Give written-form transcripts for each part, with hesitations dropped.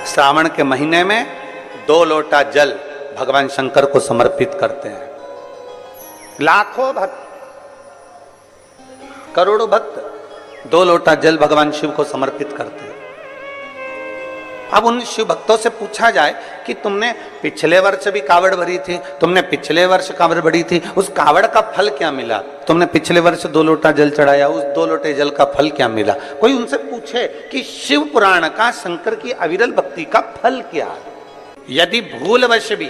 श्रावण के महीने में 2 लोटा जल भगवान शंकर को समर्पित करते हैं। लाखों भक्त, करोड़ों भक्त 2 लोटा जल भगवान शिव को समर्पित करते हैं। अब उन शिव भक्तों से पूछा जाए कि तुमने पिछले वर्ष भी कावड़ भरी थी, तुमने पिछले वर्ष कावड़ भरी थी, उस कावड़ का फल क्या मिला? तुमने पिछले वर्ष 2 लोटा जल चढ़ाया, उस 2 लोटे जल का फल क्या मिला? कोई उनसे पूछे कि शिव पुराण का, शंकर की अविरल भक्ति का फल क्या है? यदि भूलवश भी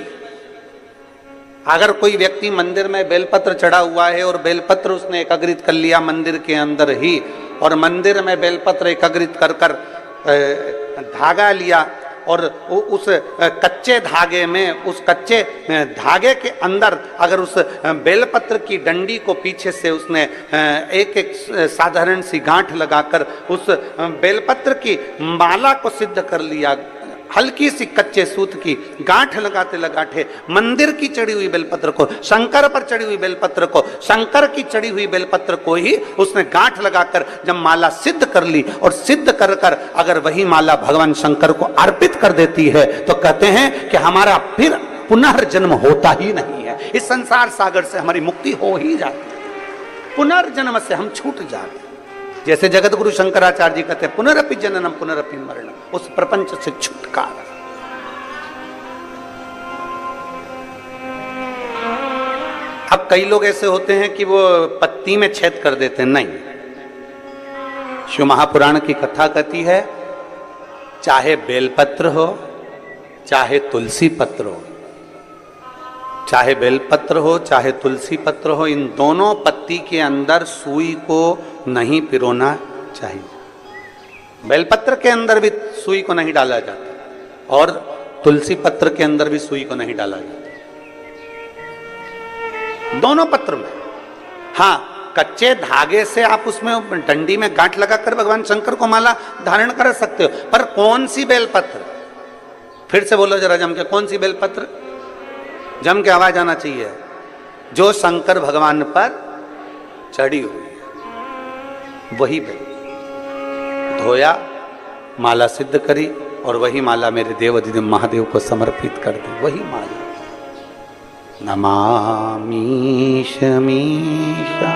अगर कोई व्यक्ति मंदिर में बेलपत्र चढ़ा हुआ है और बेलपत्र उसने एकत्रित कर लिया मंदिर के अंदर ही, और मंदिर में बेलपत्र एकत्रित कर कर धागा लिया और उस कच्चे धागे में, उस कच्चे धागे के अंदर अगर उस बेलपत्र की डंडी को पीछे से उसने एक एक साधारण सी गांठ लगाकर उस बेलपत्र की माला को सिद्ध कर लिया, हल्की सी कच्चे सूत की गांठ लगाते लगाते मंदिर की चढ़ी हुई बेलपत्र को, शंकर पर चढ़ी हुई बेलपत्र को, शंकर की चढ़ी हुई बेलपत्र को ही उसने गांठ लगाकर जब माला सिद्ध कर ली और सिद्ध कर कर अगर वही माला भगवान शंकर को अर्पित कर देती है तो कहते हैं कि हमारा फिर पुनर्जन्म होता ही नहीं है। इस संसार सागर से हमारी मुक्ति हो ही जाती है, पुनर्जन्म से हम छूट जाते हैं। जैसे जगत गुरु शंकराचार्य जी कहते हैं पुनरपि जननम पुनरपि मरणम, उस प्रपंच से छुटकारा। अब कई लोग ऐसे होते हैं कि वो पत्ती में छेद कर देते हैं, नहीं। शिव महापुराण की कथा कहती है चाहे बेलपत्र हो चाहे तुलसी पत्र हो, चाहे बेलपत्र हो चाहे तुलसी पत्र हो, इन दोनों पत्ती के अंदर सुई को नहीं पिरोना चाहिए। बेलपत्र के अंदर भी सुई को नहीं डाला जाता और तुलसी पत्र के अंदर भी सुई को नहीं डाला जाता, दोनों पत्र में। हाँ, कच्चे धागे से आप उसमें डंडी में गांठ लगाकर भगवान शंकर को माला धारण कर सकते हो, पर कौन सी बेलपत्र? फिर से बोलो जरा जम के, कौन सी बेलपत्र? जम के आवाज आना चाहिए। जो शंकर भगवान पर चढ़ी हुई है वही बेल धोया, माला सिद्ध करी और वही माला मेरे देव अधिदेव महादेव को समर्पित कर दी, वही माला। नमामि शमीशा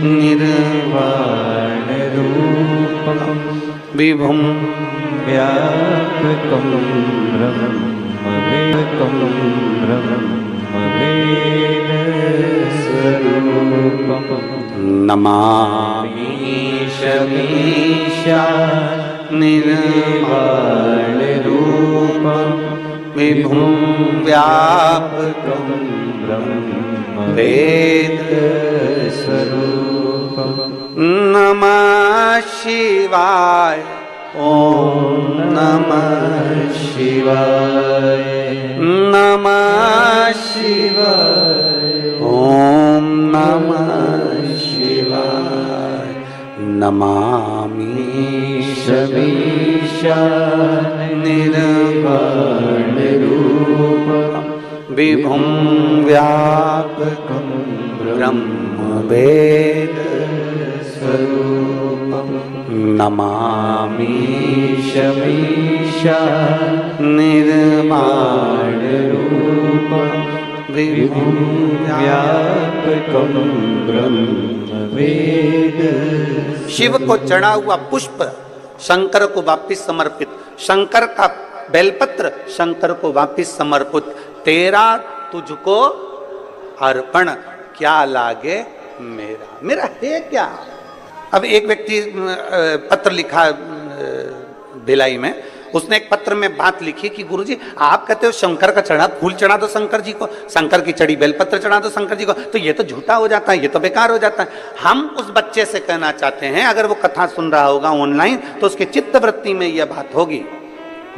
निर्वाण रूपम विभुम व्यापकम ब्रह्मवेदकम ब्रह्मवेद स्वरूपम। नमामि शमीशा निर्वाण रूपम विभुम व्यापकम ब्रह्मवेद स्वरूपम। नमः शिवाय, ओम नमः शिवाय, नमः शिवाय, ओम नमः शिवाय। नमामि शमीशा निर्वाण रूपम विभुम व्यापकम ब्रह्मवेद स्वरूपम। नमामि शमीशा निर्वाण रूपम विभुम व्यापकम ब्रह्मवेद। शिव को चढ़ा हुआ पुष्प शंकर को वापिस समर्पित, शंकर का बेलपत्र शंकर को वापिस समर्पित। तेरा तुझको अर्पण, क्या लागे मेरा, मेरा है क्या। अब एक व्यक्ति पत्र लिखा भिलाई में, उसने एक पत्र में बात लिखी कि गुरुजी आप कहते हो शंकर का चढ़ा फूल चढ़ा दो शंकर जी को, शंकर की चढ़ी बेलपत्र चढ़ा दो शंकर जी को, तो ये तो झूठा हो जाता है, ये तो बेकार हो जाता है। हम उस बच्चे से कहना चाहते हैं, अगर वो कथा सुन रहा होगा ऑनलाइन तो उसके चित्तवृत्ति में यह बात होगी।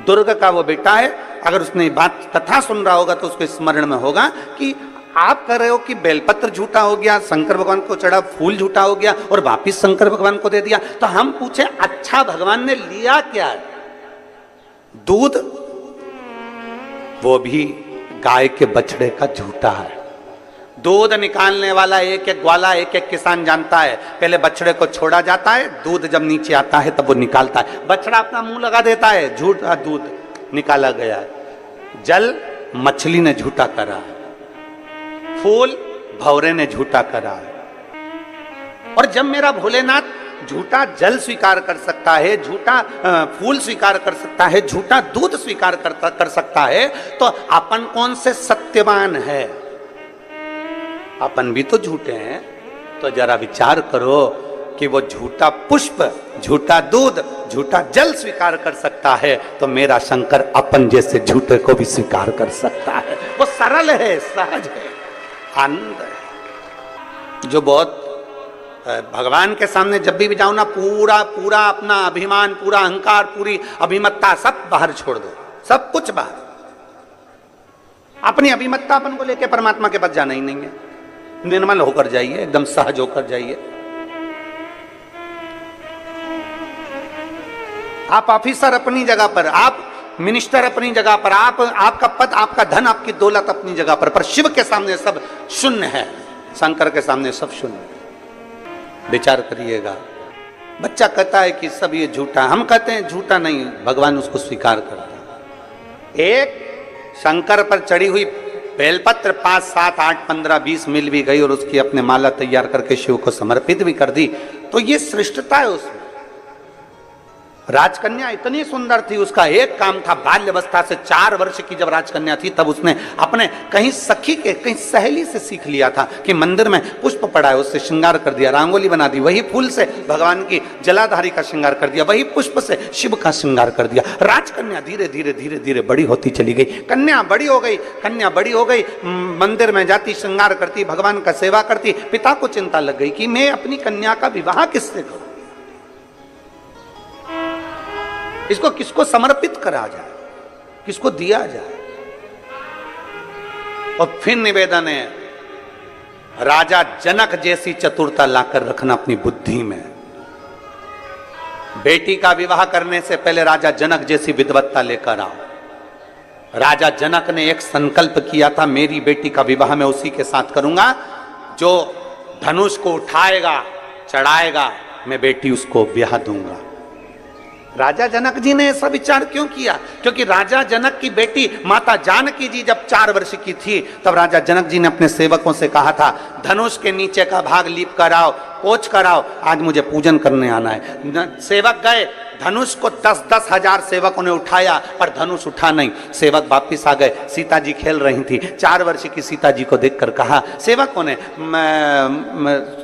दुर्ग का वो बेटा है, अगर उसने बात कथा सुन रहा होगा तो उसके स्मरण में होगा कि आप कह रहे हो कि बेलपत्र झूठा हो गया, शंकर भगवान को चढ़ा फूल झूठा हो गया और वापिस शंकर भगवान को दे दिया। तो हम पूछे अच्छा भगवान ने लिया क्या है? दूध, वो भी गाय के बछड़े का झूठा है। दूध निकालने वाला एक एक ग्वाला एक एक किसान जानता है। पहले बछड़े को छोड़ा जाता है, दूध जब नीचे आता है तब वो निकालता है। बछड़ा अपना मुंह लगा देता है, झूठा दूध निकाला गया है। जल मछली ने झूठा करा, फूल भौरे ने झूठा करा। और जब मेरा भोलेनाथ झूठा जल स्वीकार कर सकता है, झूठा फूल स्वीकार कर सकता है, झूठा दूध स्वीकार कर सकता है, तो अपन कौन से सत्यवान है? अपन भी तो झूठे हैं। तो जरा विचार करो कि वो झूठा पुष्प, झूठा दूध, झूठा जल स्वीकार कर सकता है, तो मेरा शंकर अपन जैसे झूठे को भी स्वीकार कर सकता है। वो सरल है, सहज है, आनंद है। जो बहुत भगवान के सामने जब भी जाओ ना, पूरा पूरा अपना अभिमान, पूरा अहंकार, पूरी अभिमत्ता सब बाहर छोड़ दो, सब कुछ बाहर। अपनी अभिमत्ता अपन को लेके परमात्मा के पास जाना ही नहीं है। निर्मल होकर जाइए, एकदम सहज होकर जाइए। आप ऑफिसर अपनी जगह पर, आप मिनिस्टर अपनी जगह पर, आप आपका पद, आपका धन, आपकी दौलत अपनी जगह पर शिव के सामने सब शून्य है, शंकर के सामने सब शून्य। विचार करिएगा। बच्चा कहता है कि सब ये झूठा, हम कहते हैं झूठा नहीं, भगवान उसको स्वीकार करता है। एक शंकर पर चढ़ी हुई बेलपत्र 5, 7, 8, 15, 20 मिल भी गई और उसकी अपने माला तैयार करके शिव को समर्पित भी कर दी, तो ये श्रेष्ठता है उसमें। राजकन्या इतनी सुंदर थी, उसका एक काम था, बाल्यावस्था से 4 वर्ष की जब राजकन्या थी तब उसने अपने कहीं सखी के, कहीं सहेली से सीख लिया था कि मंदिर में पुष्प पड़ा है, उससे श्रृंगार कर दिया, रंगोली बना दी, वही फूल से भगवान की जलाधारी का श्रृंगार कर दिया, वही पुष्प से शिव का श्रृंगार कर दिया। राजकन्या धीरे धीरे धीरे धीरे बड़ी होती चली गई। कन्या बड़ी हो गई, कन्या बड़ी हो गई, मंदिर में जाती, श्रृंगार करती, भगवान का सेवा करती। पिता को चिंता लग गई कि मैं अपनी कन्या का विवाह किससे करूं, इसको किसको समर्पित करा जाए, किसको दिया जाए। और फिर निवेदन है, राजा जनक जैसी चतुरता लाकर रखना अपनी बुद्धि में। बेटी का विवाह करने से पहले राजा जनक जैसी विद्वत्ता लेकर आओ। राजा जनक ने एक संकल्प किया था, मेरी बेटी का विवाह मैं उसी के साथ करूंगा जो धनुष को उठाएगा, चढ़ाएगा, मैं बेटी उसको ब्याह दूंगा। राजा जनक जी ने ऐसा विचार क्यों किया? क्योंकि राजा जनक की बेटी माता जानकी जी जब 4 वर्ष की थी तब राजा जनक जी ने अपने सेवकों से कहा था, धनुष के नीचे का भाग लीप कराओ, पोंछ कराओ, आज मुझे पूजन करने आना है। सेवक गए, धनुष को 10-10 हजार सेवकों ने उठाया, पर धनुष उठा नहीं। सेवक वापिस आ गए, सीता जी खेल रही थी। 4 वर्ष की सीता जी को देखकर कहा, सेवकों ने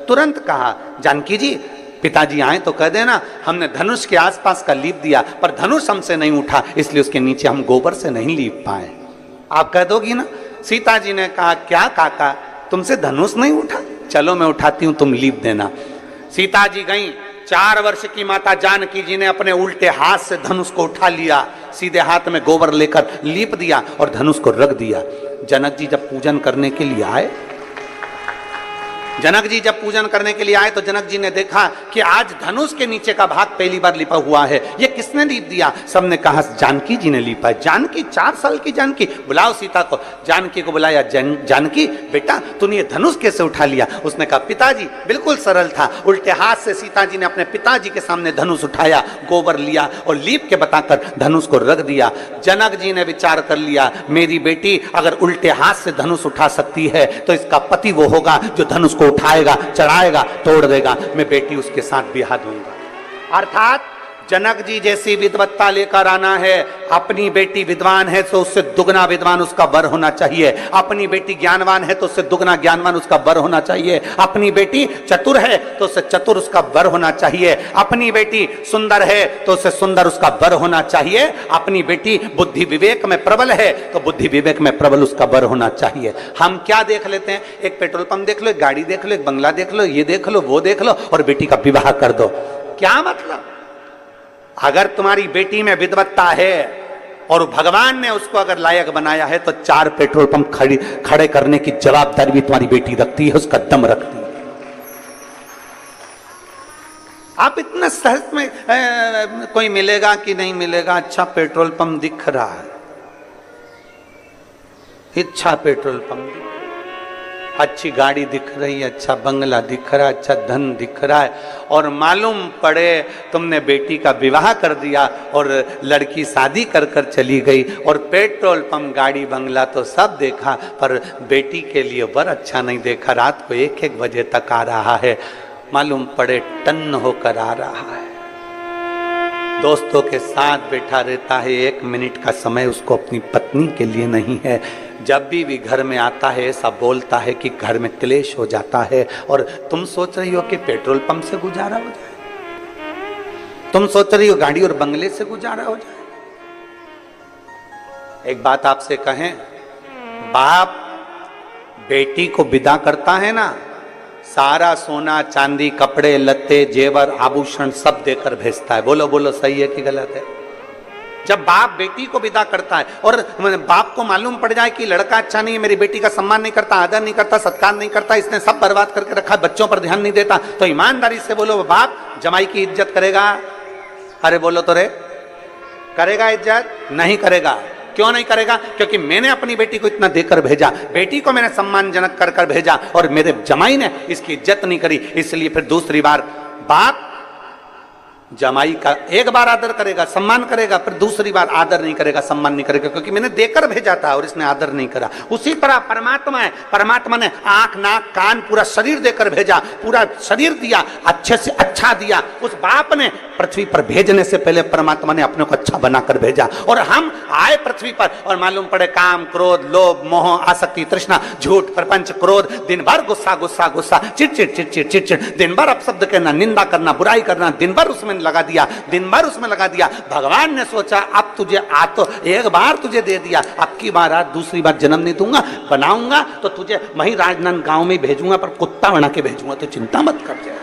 तुरंत कहा, जानकी जी पिताजी आए तो कह देना हमने धनुष के आसपास का लीप दिया, पर धनुष हमसे नहीं उठा, इसलिए उसके नीचे हम गोबर से नहीं लीप पाए। आप कह दोगी ना? सीता जी ने कहा, क्या काका तुमसे धनुष नहीं उठा? चलो मैं उठाती हूं, तुम लीप देना। सीता जी गई, 4 वर्ष की माता जानकी जी ने अपने उल्टे हाथ से धनुष को उठा लिया, सीधे हाथ में गोबर लेकर लीप दिया और धनुष को रख दिया। जनक जी जब पूजन करने के लिए आए, जनक जी जब पूजन करने के लिए आए तो जनक जी ने देखा कि आज धनुष के नीचे का भाग पहली बार लिपा हुआ है। ये किसने लीप दिया? सबने कहा जानकी जी ने लीपा। जानकी, 4 साल की जानकी, बुलाओ सीता को। जानकी को बुलाया, जानकी बेटा तूने ये धनुष कैसे उठा लिया? उसने कहा पिताजी बिल्कुल सरल था, उल्टे हाथ से सीता जी ने अपने पिताजी के सामने धनुष उठाया, गोबर लिया और लीप के बताकर धनुष को रख दिया। जनक जी ने विचार कर लिया, मेरी बेटी अगर उल्टे हाथ से धनुष उठा सकती है तो इसका पति वो होगा जो धनुष को उठाएगा, चढ़ाएगा, तोड़ देगा, मैं बेटी उसके साथ ब्याह दूंगा। अर्थात जनक जी जैसी विद्वत्ता लेकर आना है। अपनी बेटी विद्वान है तो उससे दुगना विद्वान उसका वर होना चाहिए। अपनी बेटी ज्ञानवान है तो उससे दुगना ज्ञानवान उसका वर होना चाहिए। अपनी बेटी चतुर है तो उससे चतुर उसका वर होना चाहिए। अपनी बेटी सुंदर है तो उससे सुंदर उसका वर होना चाहिए। अपनी बेटी बुद्धि विवेक में प्रबल है तो बुद्धि विवेक में प्रबल उसका वर होना चाहिए। हम क्या देख लेते हैं? एक पेट्रोल पंप देख लो, एक गाड़ी देख लो, एक बंगला देख लो, ये देख लो, वो देख लो और बेटी का विवाह कर दो। क्या मतलब? अगर तुम्हारी बेटी में विद्वत्ता है और भगवान ने उसको अगर लायक बनाया है तो 4 पेट्रोल पंप खड़े करने की जवाबदारी भी तुम्हारी बेटी रखती है, उसका दम रखती है। आप इतना सहज में कोई मिलेगा कि नहीं मिलेगा? अच्छा पेट्रोल पंप दिख रहा है, अच्छा पेट्रोल पंप, अच्छी गाड़ी दिख रही है, अच्छा बंगला दिख रहा है, अच्छा धन दिख रहा है, और मालूम पड़े तुमने बेटी का विवाह कर दिया और लड़की शादी कर कर चली गई, और पेट्रोल पंप गाड़ी बंगला तो सब देखा, पर बेटी के लिए वर अच्छा नहीं देखा। रात को 1-1 बजे तक आ रहा है, मालूम पड़े टन्न होकर आ रहा है, दोस्तों के साथ बैठा रहता है, 1 मिनट का समय उसको अपनी पत्नी के लिए नहीं है। जब भी घर में आता है ऐसा बोलता है कि घर में क्लेश हो जाता है, और तुम सोच रही हो कि पेट्रोल पंप से गुजारा हो जाए, तुम सोच रही हो गाड़ी और बंगले से गुजारा हो जाए। एक बात आपसे कहें, बाप बेटी को विदा करता है ना, सारा सोना चांदी कपड़े लत्ते जेवर आभूषण सब देकर भेजता है। बोलो बोलो, सही है कि गलत है? जब बाप बेटी को विदा करता है और बाप को मालूम पड़ जाए कि लड़का अच्छा नहीं है, मेरी बेटी का सम्मान नहीं करता, आदर नहीं करता, सत्कार नहीं करता, इसने सब बर्बाद करके रखा, बच्चों पर ध्यान नहीं देता, तो ईमानदारी से बोलो, बाप जमाई की इज्जत करेगा? अरे बोलो तो रे, करेगा इज्जत? नहीं करेगा। क्यों नहीं करेगा? क्योंकि मैंने अपनी बेटी को इतना देकर भेजा, बेटी को मैंने सम्मानजनक कर कर भेजा, और मेरे जमाई ने इसकी इज्जत नहीं करी, इसलिए फिर दूसरी बार बाप जमाई का एक बार आदर करेगा, सम्मान करेगा, फिर दूसरी बार आदर नहीं करेगा, सम्मान नहीं करेगा, क्योंकि मैंने देकर भेजा था और इसने आदर नहीं करा। उसी तरह परमात्मा है, परमात्मा ने आंख नाक कान पूरा शरीर देकर भेजा, पूरा शरीर दिया, अच्छे से अच्छा दिया। उस बाप ने पृथ्वी पर भेजने से पहले परमात्मा ने अपने को अच्छा बनाकर भेजा, और हम आए पृथ्वी पर और मालूम पड़े काम क्रोध लोभ मोह आसक्ति तृष्णा झूठ प्रपंच क्रोध, दिन भर गुस्सा गुस्सा गुस्सा, चिड़चिड़ चिड़चिड़ चिड़चिड़, दिन भर अपशब्द कहना, निंदा करना, बुराई करना, दिन भर उसमें लगा दिया, दिन भर उसमें लगा दिया। भगवान ने सोचा अब तुझे आ तो एक बार तुझे दे दिया, अब की बार आज दूसरी बार जन्म नहीं दूंगा, बनाऊंगा तो तुझे वही राजनांद गांव में भेजूंगा, पर कुत्ता बना के भेजूंगा, तो चिंता मत कर जाए।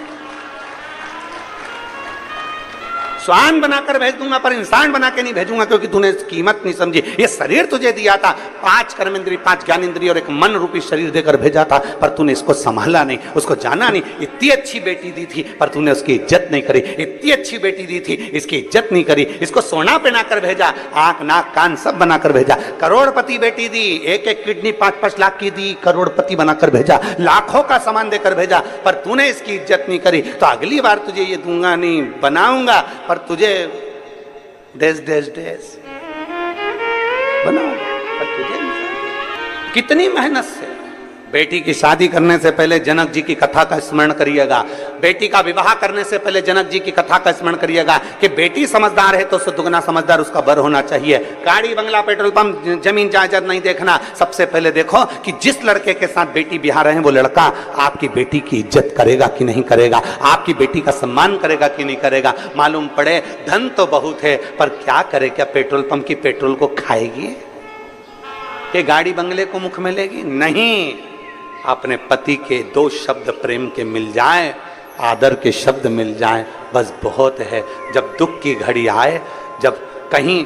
स्वान बनाकर भेज दूंगा पर इंसान बना के नहीं भेजूंगा, क्योंकि तूने कीमत नहीं समझी। ये शरीर तुझे दिया था, 5 कर्मेंद्रिय 5 ज्ञानेंद्रिय और एक मन रूपी शरीर देकर भेजा था, पर तूने इसको संभाला नहीं, उसको जाना नहीं। इतनी अच्छी बेटी दी थी पर तूने उसकी इज्जत नहीं करी, इतनी अच्छी बेटी दी थी इसकी इज्जत नहीं करी, इसको सोना पहनाकर भेजा, आंख नाक कान सब बनाकर भेजा। करोड़पति बेटी दी, 1-1 किडनी 5-5 लाख की दी, करोड़पति बनाकर भेजा, लाखों का सामान देकर भेजा, पर तूने इसकी इज्जत नहीं करी, तो अगली बार तुझे ये दूंगा नहीं, बनाऊंगा, पर तुझे देश देश देश बनाओ, पर तुझे कितनी मेहनत से। बेटी की शादी करने से पहले जनक जी की कथा का स्मरण करिएगा, बेटी का विवाह करने से पहले जनक जी की कथा का स्मरण करिएगा कि बेटी समझदार है तो उससे दुगना समझदार उसका बर होना चाहिए। गाड़ी बंगला पेट्रोल पंप जमीन जायदाद नहीं देखना, सबसे पहले देखो कि जिस लड़के के साथ बेटी ब्याह रहे हैं वो लड़का आपकी बेटी की इज्जत करेगा कि नहीं करेगा, आपकी बेटी का सम्मान करेगा कि नहीं करेगा। मालूम पड़े धन तो बहुत है पर क्या करे, क्या पेट्रोल पंप की पेट्रोल को खाएगी कि गाड़ी बंगले को मुख में लेगी? नहीं, अपने पति के 2 शब्द प्रेम के मिल जाएं, आदर के शब्द मिल जाएं, बस बहुत है। जब दुख की घड़ी आए, जब कहीं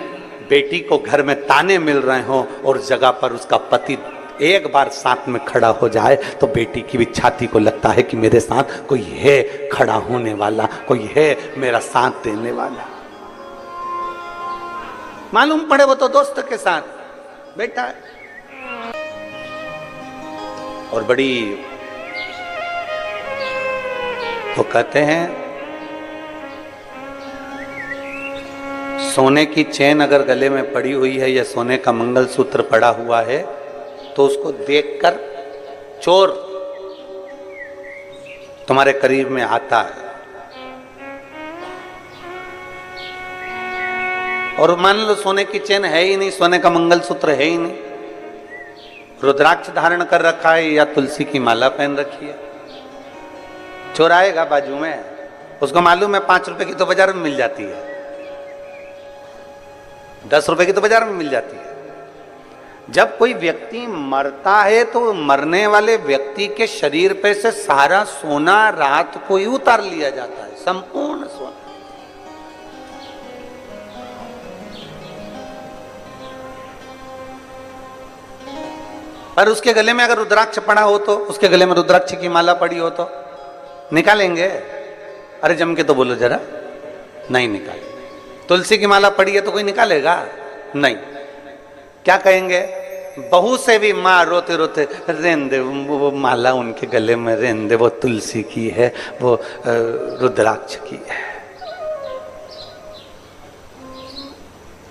बेटी को घर में ताने मिल रहे हों और जगह पर उसका पति एक बार साथ में खड़ा हो जाए, तो बेटी की भी छाती को लगता है कि मेरे साथ कोई है खड़ा होने वाला, कोई है मेरा साथ देने वाला। मालूम पड़े वो तो दोस्त के साथ बैठा है और बड़ी, तो कहते हैं सोने की चेन अगर गले में पड़ी हुई है या सोने का मंगलसूत्र पड़ा हुआ है तो उसको देखकर चोर तुम्हारे करीब में आता है। और मान लो सोने की चेन है ही नहीं, सोने का मंगलसूत्र है ही नहीं, रुद्राक्ष धारण कर रखा है या तुलसी की माला पहन रखी है, चोर आएगा बाजू में, उसको मालूम है 5 रुपए की तो बाजार में मिल जाती है, 10 रुपए की तो बाजार में मिल जाती है। जब कोई व्यक्ति मरता है तो मरने वाले व्यक्ति के शरीर पे से सारा सोना रात को ही उतार लिया जाता है, संपूर्ण सोना। पर उसके गले में अगर रुद्राक्ष पड़ा हो तो, उसके गले में रुद्राक्ष की माला पड़ी हो तो निकालेंगे? अरे जम के तो बोलो जरा, नहीं निकालेंगे। तुलसी की माला पड़ी है तो कोई निकालेगा? नहीं। क्या कहेंगे? बहू से भी माँ रोते रोते रहने दे, वो माला उनके गले में रहने दे, वो तुलसी की है, वो रुद्राक्ष की है,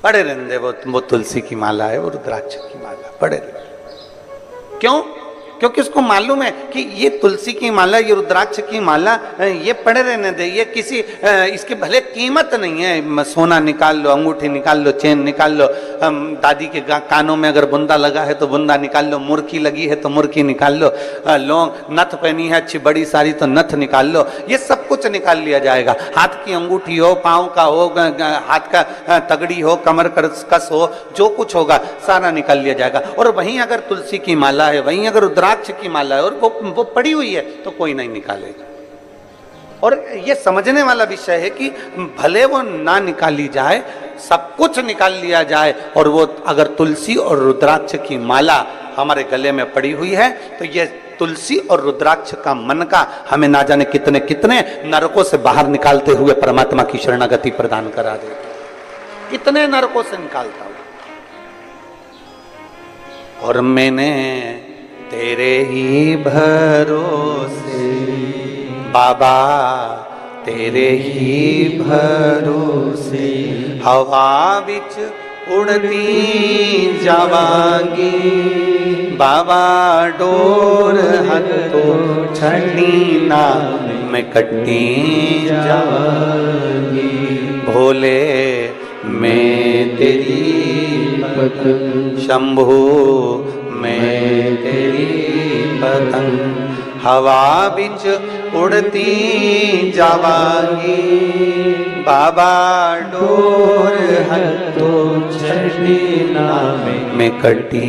पड़े रहने दे, वो तुलसी की माला है, वो रुद्राक्ष की माला, पड़े रहने। क्यों? क्योंकि उसको मालूम है कि ये तुलसी की माला, ये रुद्राक्ष की माला, ये पड़े रहने दे, ये किसी इसकी भले कीमत नहीं है। सोना निकाल लो, अंगूठी निकाल लो, चेन निकाल लो, दादी के कानों में अगर बुंदा लगा है तो बुंदा निकाल लो, मुर्की लगी है तो मुर्की निकाल लो, लौंग नथ पहनी है अच्छी बड़ी सारी तो नथ निकाल लो, ये सब कुछ निकाल लिया जाएगा। हाथ की अंगूठी हो, पाँव का हो, हाथ का तगड़ी हो, कमर कस हो, जो कुछ होगा सारा निकाल लिया जाएगा। और वहीं अगर तुलसी की माला है, वहीं अगर रुद्राक्ष की माला है और वो पड़ी हुई है तो कोई नहीं निकालेगा। और ये समझने वाला विषय है कि भले वो ना निकाली जाए, सब कुछ निकाल लिया जाए, और वो अगर तुलसी और रुद्राक्ष की माला हमारे गले में पड़ी हुई है तो ये तुलसी और रुद्राक्ष का मन का हमें ना जाने कितने कितने नरकों से बाहर निकालते हुए परमात्मा की शरणागति प्रदान करा देते, कितने नरकों से निकालता हूं। और मैंने तेरे ही भरोसे बाबा, तेरे ही भरोसे हवा बिच उड़ती जावांगी बाबा, डोर हथो छड़ी ना मैं कटी जावांगी, भोले मैं तेरी पतंग, शंभू मैं तेरी पतंग, हवा बिच उड़ती जावांगी बाबा, डोर हथो छड़ी ना मैं कटी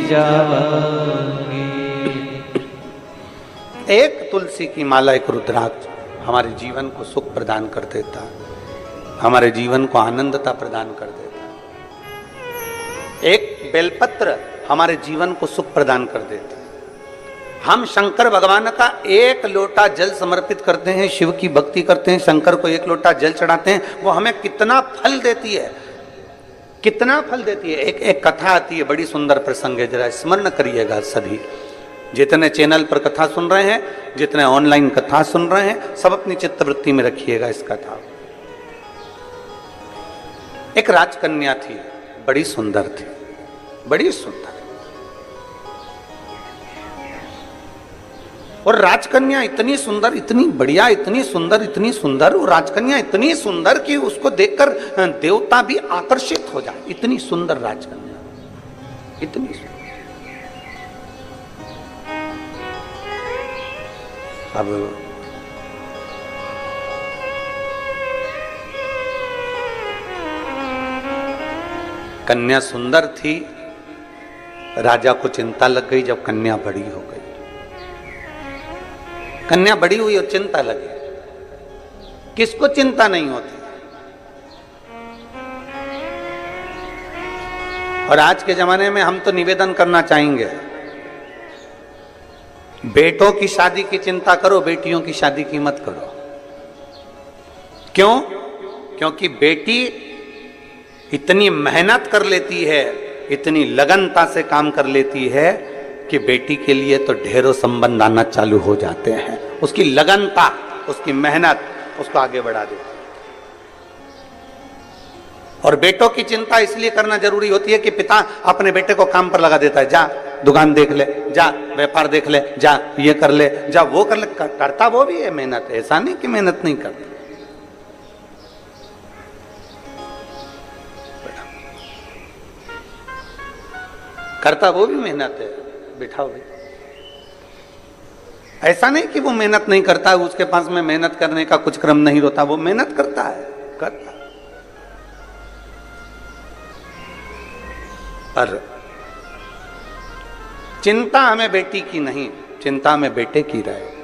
जावांगी। एक तुलसी की माला, एक रुद्राक्ष हमारे जीवन को सुख प्रदान कर देता, हमारे जीवन को आनंदता प्रदान कर देता। एक बेलपत्र हमारे जीवन को सुख प्रदान कर देता। हम शंकर भगवान का एक लोटा जल समर्पित करते हैं, शिव की भक्ति करते हैं, शंकर को एक लोटा जल चढ़ाते हैं, वो हमें कितना फल देती है, कितना फल देती है। एक कथा आती है, बड़ी सुंदर प्रसंग है, जरा स्मरण करिएगा सभी, जितने चैनल पर कथा सुन रहे हैं, जितने ऑनलाइन कथा सुन रहे हैं, सब अपनी चित्तवृत्ति में रखिएगा इस कथा। एक राजकन्या थी, बड़ी सुंदर थी, बड़ी सुंदर, और राजकन्या इतनी सुंदर, इतनी बढ़िया, इतनी सुंदर, इतनी सुंदर, वो राजकन्या इतनी सुंदर कि उसको देखकर देवता भी आकर्षित हो जाए, इतनी सुंदर राजकन्या, इतनी सुंदर। अब कन्या सुंदर थी, राजा को चिंता लग गई जब कन्या बड़ी हो गई। कन्या बड़ी हुई और चिंता लगी, किसको चिंता नहीं होती। और आज के जमाने में हम तो निवेदन करना चाहेंगे, बेटों की शादी की चिंता करो, बेटियों की शादी की मत करो। क्यों? क्योंकि बेटी इतनी मेहनत कर लेती है, इतनी लगनता से काम कर लेती है कि बेटी के लिए तो ढेरों संबंध आना चालू हो जाते हैं। उसकी लगनता, उसकी मेहनत उसको आगे बढ़ा देती है। और बेटों की चिंता इसलिए करना जरूरी होती है कि पिता अपने बेटे को काम पर लगा देता है, जा दुकान देख ले, जा व्यापार देख ले, जा ये कर ले, जा वो कर ले। करता वो भी है मेहनत, ऐसा नहीं कि मेहनत नहीं करता। करता वो भी मेहनत है, बिठाओ भाई। ऐसा नहीं कि वो मेहनत नहीं करता है, उसके पास में मेहनत करने का कुछ क्रम नहीं होता, वो मेहनत करता है, करता। पर चिंता हमें बेटी की नहीं, चिंता हमें बेटे की रहे।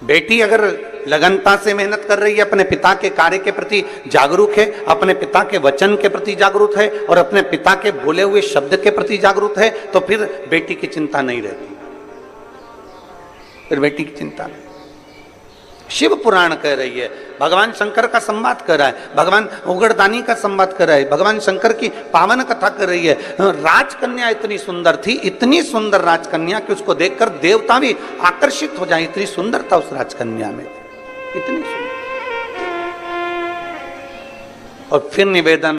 बेटी अगर लगनता से मेहनत कर रही है, अपने पिता के कार्य के प्रति जागरूक है, अपने पिता के वचन के प्रति जागरूक है और अपने पिता के बोले हुए शब्द के प्रति जागरूक है, तो फिर बेटी की चिंता नहीं रहती, फिर बेटी की चिंता नहीं। शिव पुराण कह रही है भगवान शंकर का संवाद कर रहा है, भगवान उगड़दानी का संवाद कर रहा है, भगवान शंकर की पावन कथा कर रही है। राजकन्या इतनी सुंदर थी, इतनी सुंदर राजकन्या कि उसको देखकर देवता भी आकर्षित हो जाए, इतनी सुंदरता उस राजकन्या में, इतनी सुंदर। और फिर निवेदन